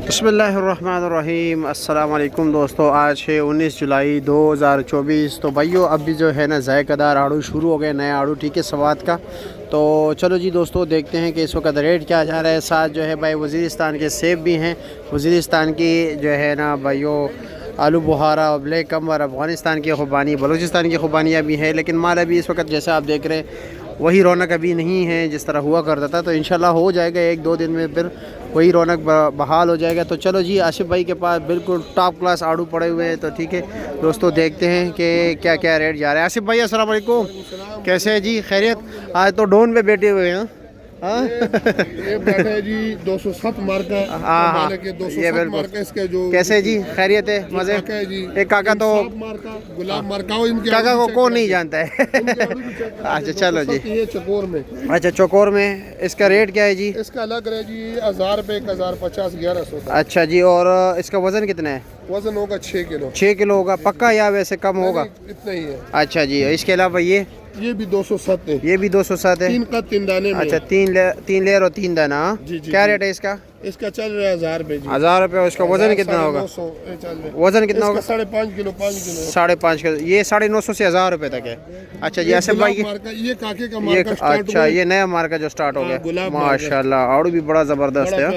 बिस्मिल्लाहिर्रहमानिर्रहीम। अस्सलाम वालेकुम दोस्तों, आज है 19 जुलाई 2024। तो भाइयों अभी जो है ना ज़ायकादार आड़ू शुरू हो गए, नए आड़ू, ठीक है, सवात का। तो चलो जी दोस्तों देखते हैं कि इस वक्त रेट क्या जा रहा है। साथ जो है भाई वज़ीरिस्तान के सेब भी हैं, वज़ीरिस्तान की जो है ना भाइयों आलू बुहारा और ब्लैक कमर, अफ़गानिस्तान की खुबानी, बलूचिस्तान की खुबानियाँ भी हैं। लेकिन माल अभी इस वक्त जैसे आप देख रहे हैं वही रौनक अभी नहीं है जिस तरह हुआ करता था। तो इंशाल्लाह हो जाएगा, एक दो दिन में फिर वही रौनक बहाल हो जाएगा। तो चलो जी, आसिफ भाई के पास बिल्कुल टॉप क्लास आड़ू पड़े हुए हैं। तो ठीक है दोस्तों, देखते हैं कि क्या क्या रेट जा रहा है। आसिफ भाई अस्सलाम वालेकुम, कैसे है जी? खैरियत? आज तो डोन पे बैठे हुए हैं। हाँ ये बैठे है जी 207 मार्का। हाँ, ये बिल्कुल। इसके जो कैसे जी? खैरियत है? मजे? एक काका तो गुलाब मार्का, इनके काका को कौन नहीं जानता है। अच्छा चलो जी। ये चकोर में, अच्छा चौकोर में इसका रेट क्या है जी? इसका अलग है जी 1000 रुपये, 1050, 1100। अच्छा जी, और इसका वज़न कितना है? वजन होगा 6 किलो। 6 किलो होगा पक्का या वैसे कम होगा? इतना ही है। अच्छा जी, इसके अलावा ये भी 207 है। ये भी 207 है। 3 का 3 दाने में। अच्छा, तीन लेयर और 3 दाना। जी, जी, क्या जी। रेट है इसका? इसका चल रहा है 1000 रुपये। 1000 रुपये। इसका वजन कितना होगा? वजन कितना होगा? 5.5 किलो। 5 kilo 5.5 kilo. ये 950 से 1000 रुपये तक है। अच्छा जी, ऐसे भाई ये काके का ये अच्छा, ये नया मार्का जो स्टार्ट हो गया माशाल्लाह। आड़ू भी बड़ा ज़बरदस्त है।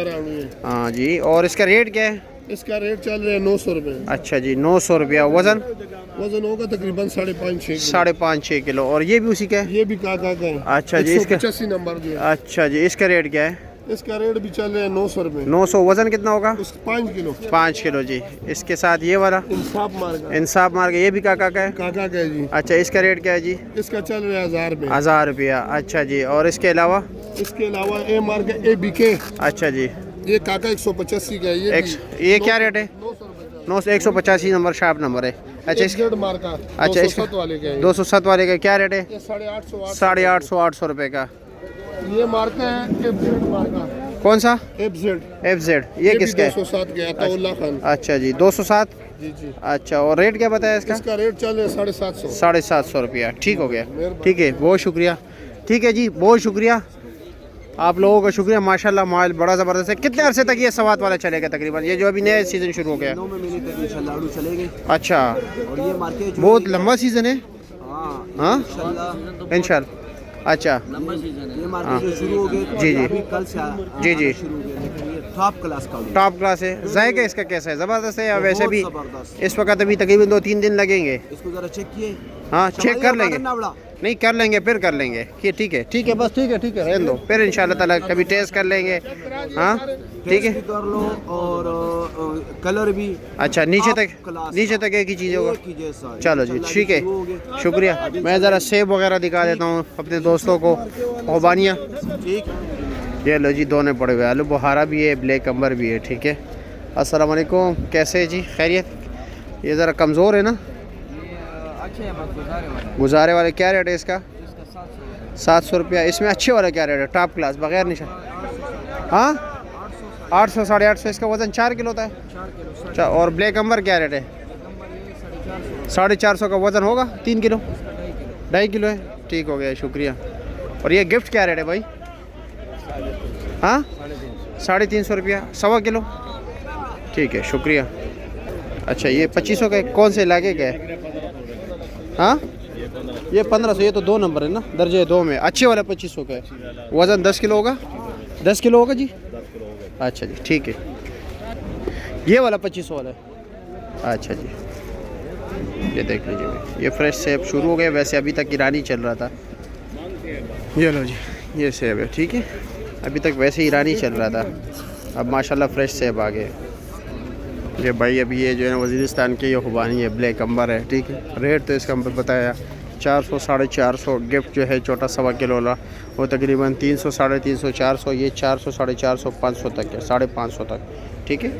हाँ जी, और इसका रेट क्या है? इसका रेट चल रहा है 900 रुपये। अच्छा जी, 900 रुपया। वजन होगा तकरीबन 5.5-6 किलो। 5.5-6 किलो। और ये भी उसी का है? ये भी काका का है। अच्छा जी, इसका 185 नंबर जो है। अच्छा जी, इसका रेट क्या है? इसका रेट भी चल रहा है 900 रुपये। 900। वजन कितना होगा? 5 किलो। 5 किलो जी। इसके साथ ये वाला इंसाफ मार्ग, ये भी काका का है? काका का है जी। अच्छा, इसका रेट क्या है जी? इसका चल रहा है 1000 रुपये। 1000 रुपया। अच्छा जी, और इसके अलावा? इसके अलावा ए मार्क ABK। अच्छा जी, ये काका 185 का है। ये क्या रेट है? 185 नंबर शार्प नंबर है। अच्छा मार्का। अच्छा, 207 वाले का है। 207 वाले का क्या रेट है? 850 850 रुपये का। ये मार्का है FZ मार्का। कौन सा? FZ। ये किसका है? 207 का है, अताउल्लाह खान। अच्छा जी, 207। जी जी। अच्छा, और रेट क्या बताया इसका? इसका रेट चल रहा है 750। 750 रुपया। ठीक हो गया, ठीक है, बहुत शुक्रिया। ठीक है जी, बहुत शुक्रिया, आप लोगों का शुक्रिया। माशाल्लाह माल बड़ा ज़बरदस्त है। कितने अरसे तक ये सवात वाला चलेगा तकरीबन, ये जो अभी नया सीज़न शुरू हो गया? 9 महीने तक इंशाल्लाह आड़ू चलेंगे। अच्छा, और ये मार्केट बहुत लंबा सीज़न है। हाँ इंशाल्लाह। अच्छा, ये मार्केट जो शुरू हो गए जी जी अभी कल से जी जी, शुरू हो गया। लेकिन ये टॉप क्लास का टॉप क्लास है। जायका इसका कैसा है? ज़बरदस्त है या वैसे भी? जबरदस्त। इस वक्त अभी तकरीबन 2-3 दिन लगेंगे। इसको जरा चेक किए। हाँ चेक कर लेंगे। बड़ा नहीं कर लेंगे, फिर कर लेंगे। ठीक है ठीक है, बस ठीक है ठीक है, रहने दो, फिर इंशाल्लाह ताला कभी टेस्ट कर लेंगे। हाँ ठीक है, कर लो। और कलर भी अच्छा, नीचे तक एक ही चीज़ होगा। जैसा चलो जी ठीक है, शुक्रिया। मैं ज़रा सेब वगैरह दिखा देता हूँ अपने दोस्तों को, खुबानियाँ। ठीक। ये लो जी, दोनों पड़े हुए, आलू बुहारा भी है, ब्लैक अंबर भी है। ठीक है, अस्सलाम वालेकुम, कैसे है जी? खैरियत? ये ज़रा कमज़ोर है ना? गुजारे वाले क्या रेट है इसका? 700 रुपया। इसमें अच्छे वाला क्या रेट है? टॉप क्लास बगैर निशान? हाँ 800, 850। इसका वज़न 4 किलो होता है। अच्छा, और ब्लैक अंबर क्या रेट है? 450 का वज़न होगा? 3 किलो 2.5 किलो है। ठीक हो गया, शुक्रिया। और ये गिफ्ट क्या रेट है भाई? हाँ 350 रुपया, 1.25 किलो। ठीक है, शुक्रिया। अच्छा, ये 2500 का कौन से इलाके का है? हाँ ये 1500। ये तो 2 नंबर है ना, दर्जे 2 में। अच्छे वाला 2500 का है। वज़न 10 किलो होगा? 10 किलो होगा जी। अच्छा जी ठीक है, ये वाला 2500 वाला है। अच्छा जी, ये देख लीजिए भाई, ये फ्रेश सेब शुरू हो गया। वैसे अभी तक ईरानी चल रहा था। ये लो जी, ये सेब है। ठीक है, अभी तक वैसे ईरानी चल रहा था, अब माशाल्लाह फ्रेश सेब आ गए। ये भाई अभी ये जो है वज़ीरिस्तान की ये खुबानी है, ब्लैक अंबर है। ठीक है, रेट तो इसका बताया 400, 450। गिफ्ट जो है छोटा 1.25 किलो वाला, वो तकरीबन 300, 350, 400। ये 400, 450, 500 तक है, 550 तक। ठीक है।